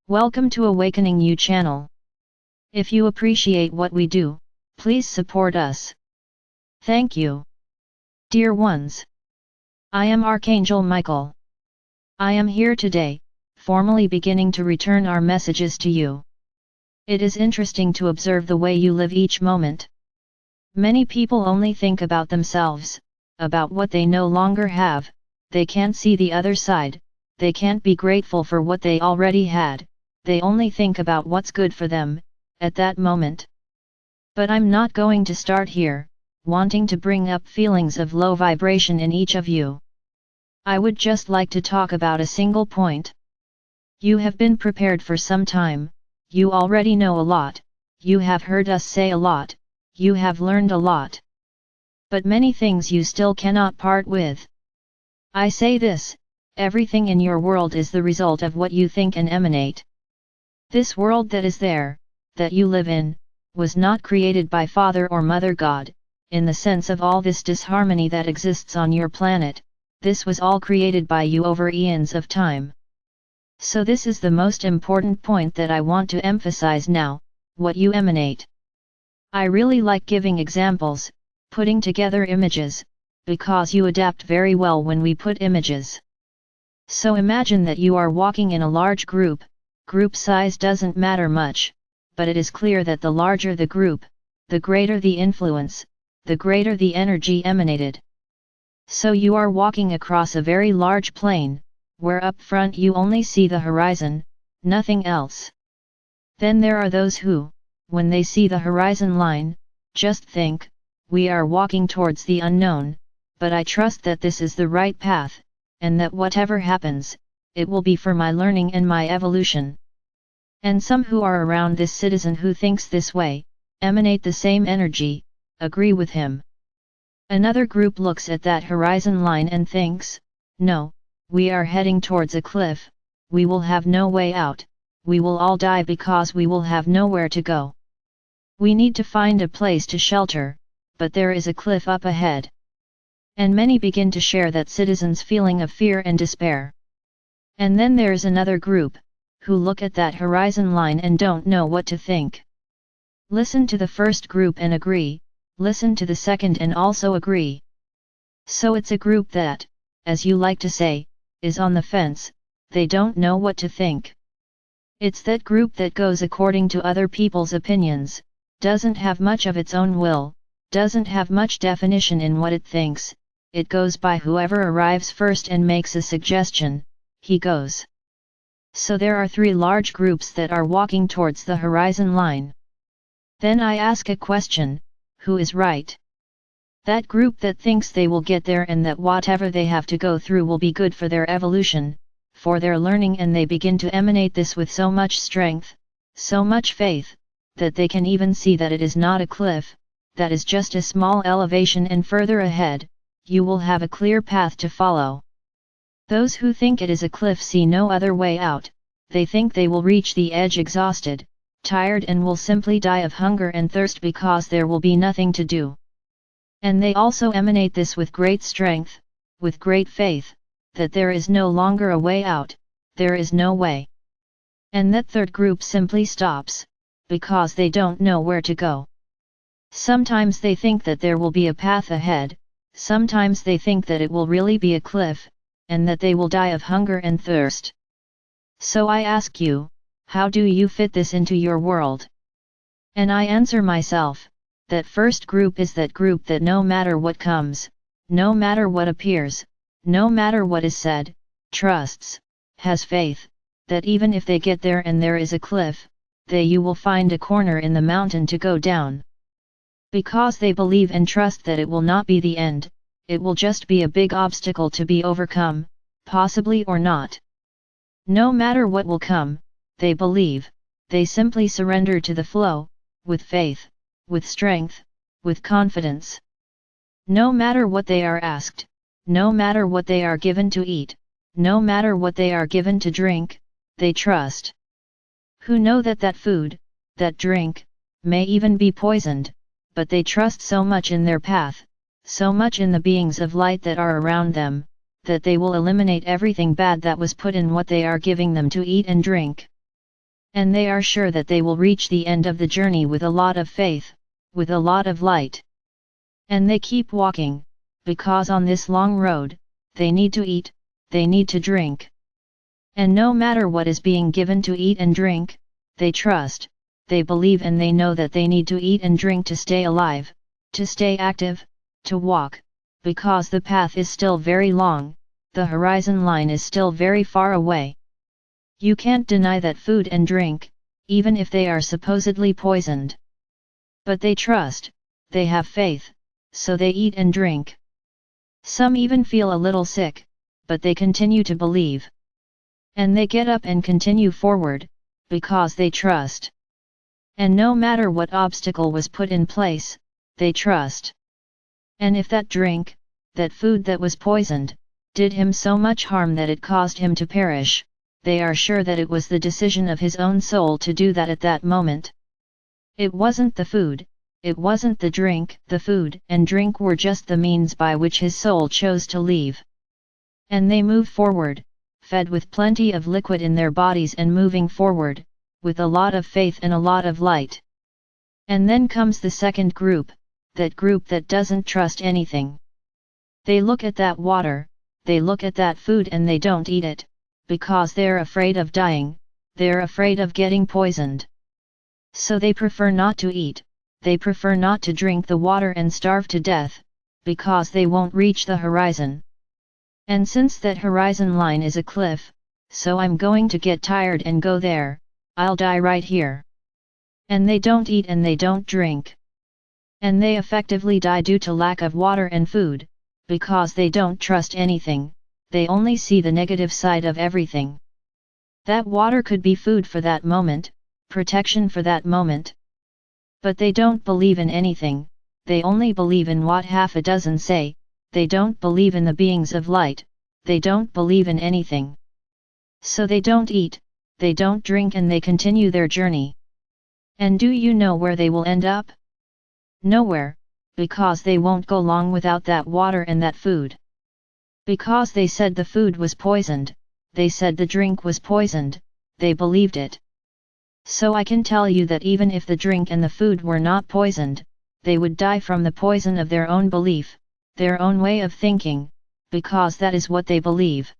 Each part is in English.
Welcome to Awakening You channel. If you appreciate what we do, please support us. Thank you. Dear ones, I am Archangel Michael. I am here today, formally beginning to return our messages to you. It is interesting to observe the way you live each moment. Many people only think about themselves, about what they no longer have. They can't see the other side, they can't be grateful for what they already had, they only think about what's good for them, at that moment. But I'm not going to start here, wanting to bring up feelings of low vibration in each of you. I would just like to talk about a single point. You have been prepared for some time, you already know a lot, you have heard us say a lot, you have learned a lot. But many things you still cannot part with. I say this, everything in your world is the result of what you think and emanate. This world that is there, that you live in, was not created by Father or Mother God, in the sense of all this disharmony that exists on your planet. This was all created by you over eons of time. So this is the most important point that I want to emphasize now, what you emanate. I really like giving examples, putting together images, because you adapt very well when we put images. So imagine that you are walking in a large group size doesn't matter much, but it is clear that the larger the group, the greater the influence, the greater the energy emanated. So you are walking across a very large plain, where up front you only see the horizon, nothing else. Then there are those who, when they see the horizon line, just think, we are walking towards the unknown, but I trust that this is the right path, and that whatever happens, it will be for my learning and my evolution. And some who are around this citizen who thinks this way, emanate the same energy, agree with him. Another group looks at that horizon line and thinks, no, we are heading towards a cliff, we will have no way out, we will all die because we will have nowhere to go. We need to find a place to shelter, but there is a cliff up ahead. And many begin to share that citizen's feeling of fear and despair. And then there's another group, who look at that horizon line and don't know what to think. Listen to the first group and agree, listen to the second and also agree. So it's a group that, as you like to say, is on the fence, they don't know what to think. It's that group that goes according to other people's opinions, doesn't have much of its own will, doesn't have much definition in what it thinks, it goes by whoever arrives first and makes a suggestion, he goes. So there are three large groups that are walking towards the horizon line. Then I ask a question, who is right? That group that thinks they will get there and that whatever they have to go through will be good for their evolution, for their learning, and they begin to emanate this with so much strength, so much faith, that they can even see that it is not a cliff, that is just a small elevation, and further ahead, you will have a clear path to follow. Those who think it is a cliff see no other way out, they think they will reach the edge exhausted, tired, and will simply die of hunger and thirst because there will be nothing to do. And they also emanate this with great strength, with great faith, that there is no longer a way out, there is no way. And that third group simply stops, because they don't know where to go. Sometimes they think that there will be a path ahead, sometimes they think that it will really be a cliff, and that they will die of hunger and thirst. So I ask you, how do you fit this into your world? And I answer myself, that first group is that group that no matter what comes, no matter what appears, no matter what is said, trusts, has faith, that even if they get there and there is a cliff, you will find a corner in the mountain to go down. Because they believe and trust that it will not be the end, it will just be a big obstacle to be overcome, possibly or not. No matter what will come, they believe, they simply surrender to the flow, with faith, with strength, with confidence. No matter what they are asked, no matter what they are given to eat, no matter what they are given to drink, they trust. Who know that that food, that drink, may even be poisoned, but they trust so much in their path, so much in the beings of light that are around them, that they will eliminate everything bad that was put in what they are giving them to eat and drink. And they are sure that they will reach the end of the journey with a lot of faith, with a lot of light. And they keep walking, because on this long road, they need to eat, they need to drink. And no matter what is being given to eat and drink, they trust, they believe, and they know that they need to eat and drink to stay alive, to stay active, to walk, because the path is still very long, the horizon line is still very far away. You can't deny that food and drink, even if they are supposedly poisoned. But they trust, they have faith, so they eat and drink. Some even feel a little sick, but they continue to believe. And they get up and continue forward, because they trust. And no matter what obstacle was put in place, they trust. And if that drink, that food that was poisoned, did him so much harm that it caused him to perish, they are sure that it was the decision of his own soul to do that at that moment. It wasn't the food, it wasn't the drink. The food and drink were just the means by which his soul chose to leave. And they move forward, fed with plenty of liquid in their bodies and moving forward, with a lot of faith and a lot of light. And then comes the second group, that group that doesn't trust anything. They look at that water, they look at that food, and they don't eat it, because they're afraid of dying, they're afraid of getting poisoned. So they prefer not to eat, they prefer not to drink the water and starve to death, because they won't reach the horizon. And since that horizon line is a cliff, so I'm going to get tired and go there, I'll die right here. And they don't eat and they don't drink. And they effectively die due to lack of water and food, because they don't trust anything. They only see the negative side of everything. That water could be food for that moment, protection for that moment. But they don't believe in anything, they only believe in what half a dozen say, they don't believe in the beings of light, they don't believe in anything. So they don't eat, they don't drink, and they continue their journey. And do you know where they will end up? Nowhere, because they won't go long without that water and that food. Because they said the food was poisoned, they said the drink was poisoned, they believed it. So I can tell you that even if the drink and the food were not poisoned, they would die from the poison of their own belief, their own way of thinking, because that is what they believe.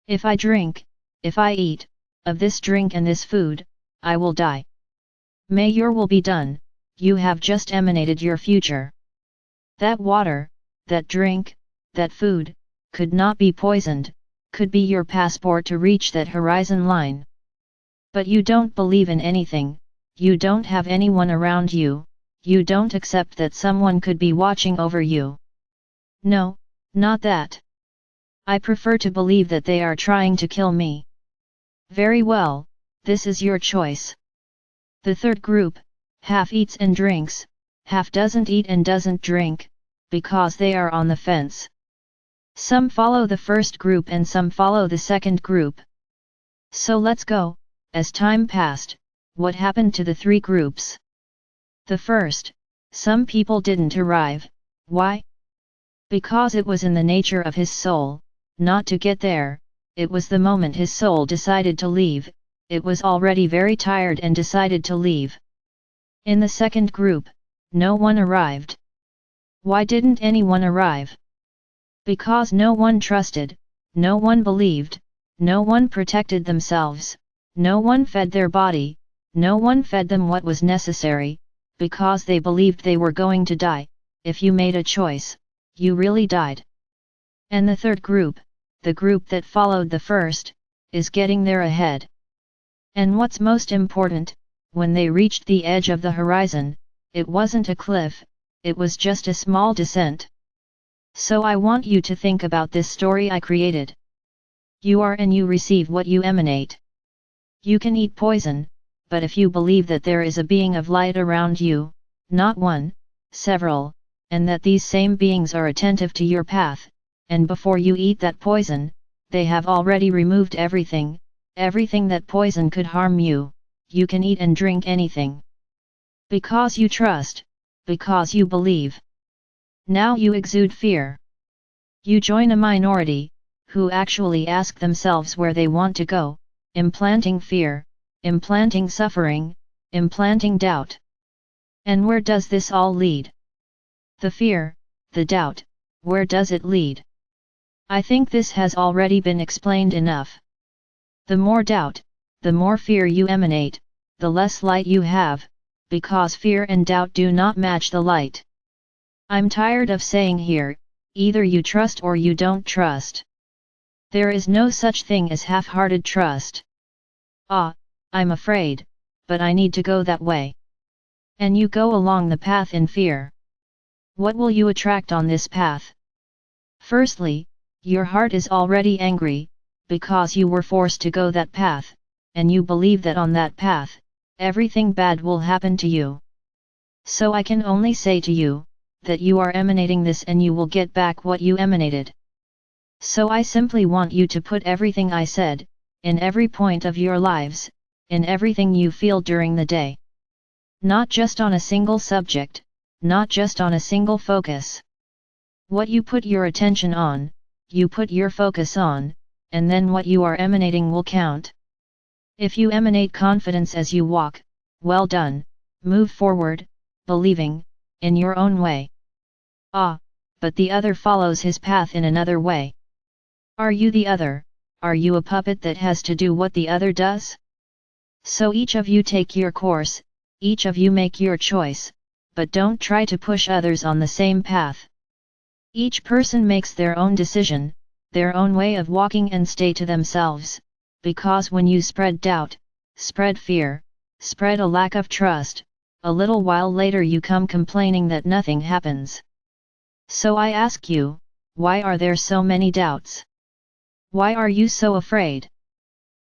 If I drink, if I eat, of this drink and this food, I will die. May your will be done, you have just emanated your future. That water, that drink, that food, could not be poisoned, could be your passport to reach that horizon line. But you don't believe in anything, you don't have anyone around you, you don't accept that someone could be watching over you. No, not that. I prefer to believe that they are trying to kill me. Very well, this is your choice. The third group, half eats and drinks, half doesn't eat and doesn't drink, because they are on the fence. Some follow the first group and some follow the second group. So let's go, as time passed, what happened to the three groups? The first, some people didn't arrive, why? Because it was in the nature of his soul, not to get there, it was the moment his soul decided to leave, it was already very tired and decided to leave. In the second group, no one arrived. Why didn't anyone arrive? Because no one trusted, no one believed, no one protected themselves, no one fed their body, no one fed them what was necessary, because they believed they were going to die. If you made a choice, you really died. And the third group, the group that followed the first, is getting there ahead. And what's most important, when they reached the edge of the horizon, it wasn't a cliff, it was just a small descent. So I want you to think about this story I created. You are and you receive what you emanate. You can eat poison, but if you believe that there is a being of light around you, not one, several, and that these same beings are attentive to your path, and before you eat that poison, they have already removed everything that poison could harm you, you can eat and drink anything. Because you trust, because you believe. Now you exude fear. You join a minority, who actually ask themselves where they want to go, implanting fear, implanting suffering, implanting doubt. And where does this all lead? The fear, the doubt, where does it lead? I think this has already been explained enough. The more doubt, the more fear you emanate, the less light you have, because fear and doubt do not match the light. I'm tired of saying here, either you trust or you don't trust. There is no such thing as half-hearted trust. I'm afraid, but I need to go that way. And you go along the path in fear. What will you attract on this path? Firstly, your heart is already angry, because you were forced to go that path, and you believe that on that path, everything bad will happen to you. So I can only say to you, that you are emanating this and you will get back what you emanated. So I simply want you to put everything I said, in every point of your lives, in everything you feel during the day. Not just on a single subject, not just on a single focus. What you put your attention on, you put your focus on, and then what you are emanating will count. If you emanate confidence as you walk, well done, move forward, believing, in your own way. But the other follows his path in another way. Are you the other? Are you a puppet that has to do what the other does? So each of you take your course, each of you make your choice, but don't try to push others on the same path. Each person makes their own decision, their own way of walking, and stay to themselves, because when you spread doubt, spread fear, spread a lack of trust, a little while later you come complaining that nothing happens. So I ask you, why are there so many doubts? Why are you so afraid?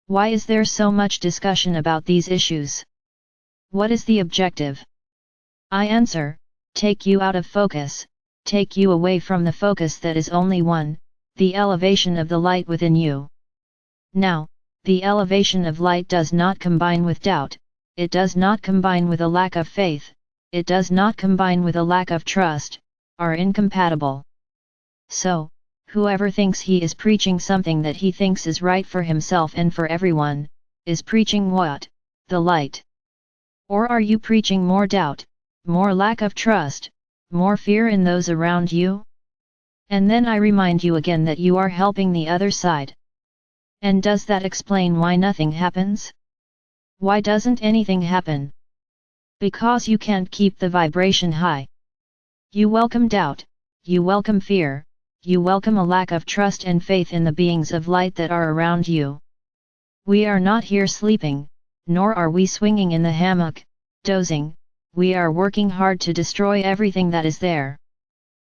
Why is there so much discussion about these issues? What is the objective? I answer, take you out of focus, take you away from the focus that is only one, the elevation of the light within you. Now, the elevation of light does not combine with doubt, it does not combine with a lack of faith, it does not combine with a lack of trust, are incompatible. So, whoever thinks he is preaching something that he thinks is right for himself and for everyone, is preaching what? The light. Or are you preaching more doubt, more lack of trust, more fear in those around you? And then I remind you again that you are helping the other side. And does that explain why nothing happens? Why doesn't anything happen? Because you can't keep the vibration high. You welcome doubt, you welcome fear, you welcome a lack of trust and faith in the beings of light that are around you. We are not here sleeping, nor are we swinging in the hammock, dozing, we are working hard to destroy everything that is there.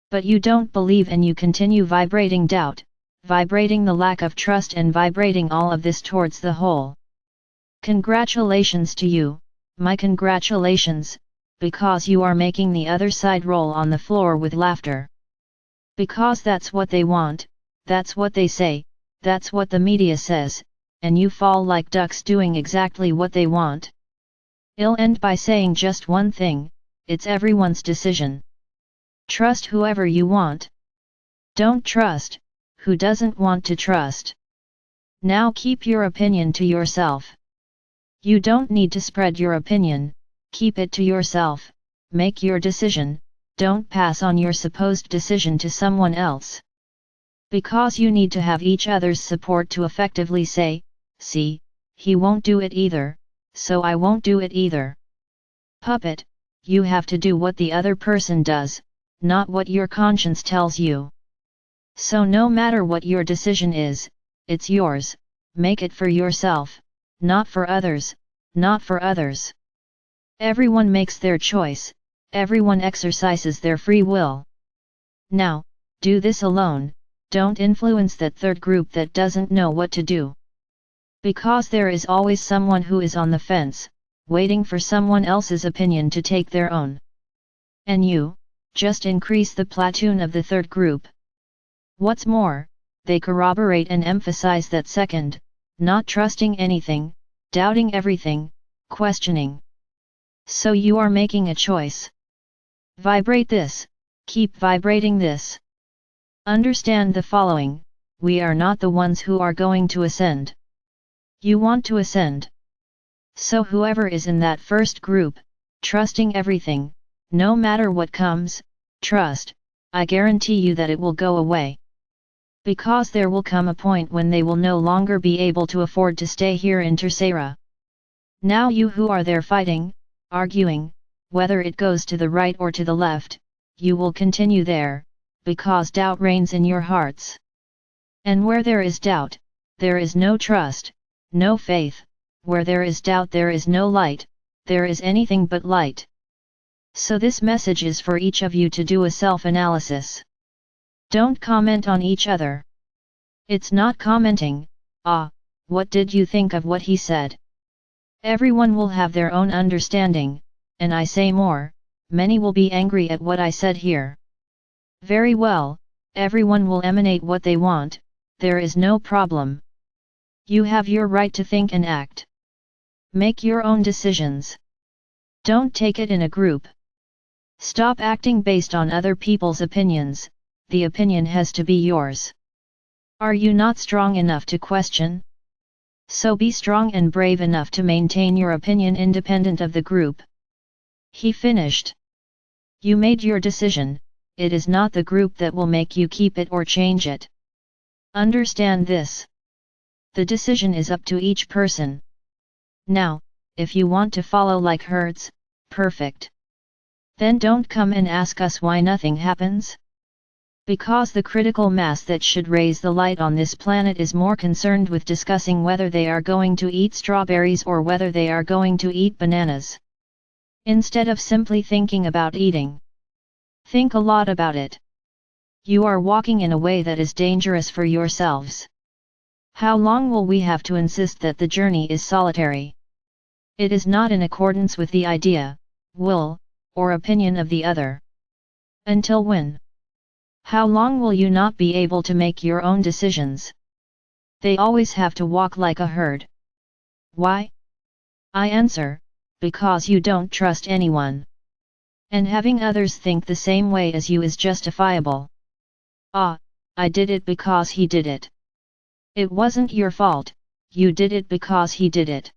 But you don't believe and you continue vibrating doubt, vibrating the lack of trust and vibrating all of this towards the whole. Congratulations to you, my congratulations, because you are making the other side roll on the floor with laughter. Because that's what they want, that's what they say, that's what the media says, and you fall like ducks doing exactly what they want. I'll end by saying just one thing, it's everyone's decision. Trust whoever you want. Don't trust, who doesn't want to trust. Now keep your opinion to yourself. You don't need to spread your opinion, keep it to yourself, make your decision, don't pass on your supposed decision to someone else. Because you need to have each other's support to effectively say, see, he won't do it either, so I won't do it either. Puppet, you have to do what the other person does, not what your conscience tells you. So no matter what your decision is, it's yours, make it for yourself, not for others, not for others. Everyone makes their choice, everyone exercises their free will. Now, do this alone, don't influence that third group that doesn't know what to do. Because there is always someone who is on the fence, waiting for someone else's opinion to take their own. And you, just increase the platoon of the third group. What's more, they corroborate and emphasize that second, not trusting anything, doubting everything, questioning. So you are making a choice. Vibrate this, keep vibrating this. Understand the following, we are not the ones who are going to ascend. You want to ascend. So whoever is in that first group, trusting everything, no matter what comes, trust, I guarantee you that it will go away. Because there will come a point when they will no longer be able to afford to stay here in Tercera. Now you who are there fighting, arguing, whether it goes to the right or to the left, you will continue there, because doubt reigns in your hearts. And where there is doubt, there is no trust, no faith, where there is doubt there is no light, there is anything but light. So this message is for each of you to do a self-analysis. Don't comment on each other. It's not commenting, what did you think of what he said? Everyone will have their own understanding, and I say more, many will be angry at what I said here. Very well, everyone will emanate what they want, there is no problem. You have your right to think and act. Make your own decisions. Don't take it in a group. Stop acting based on other people's opinions, the opinion has to be yours. Are you not strong enough to question? So be strong and brave enough to maintain your opinion independent of the group. He finished. You made your decision, it is not the group that will make you keep it or change it. Understand this. The decision is up to each person. Now, if you want to follow like herds, perfect. Then don't come and ask us why nothing happens. Because the critical mass that should raise the light on this planet is more concerned with discussing whether they are going to eat strawberries or whether they are going to eat bananas. Instead of simply thinking about eating. Think a lot about it. You are walking in a way that is dangerous for yourselves. How long will we have to insist that the journey is solitary? It is not in accordance with the idea, will, or opinion of the other. Until when? How long will you not be able to make your own decisions? They always have to walk like a herd. Why? I answer, because you don't trust anyone. And having others think the same way as you is justifiable. I did it because he did it. It wasn't your fault, you did it because he did it.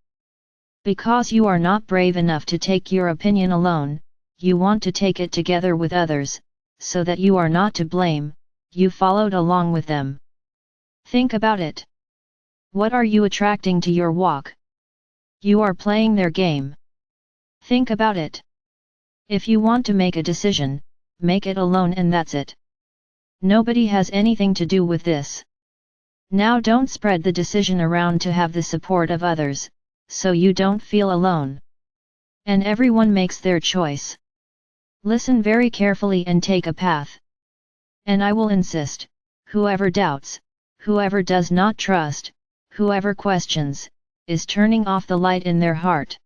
Because you are not brave enough to take your opinion alone, you want to take it together with others, so that you are not to blame, you followed along with them. Think about it. What are you attracting to your walk? You are playing their game. Think about it. If you want to make a decision, make it alone and that's it. Nobody has anything to do with this. Now don't spread the decision around to have the support of others, so you don't feel alone. And everyone makes their choice. Listen very carefully and take a path. And I will insist, whoever doubts, whoever does not trust, whoever questions, is turning off the light in their heart.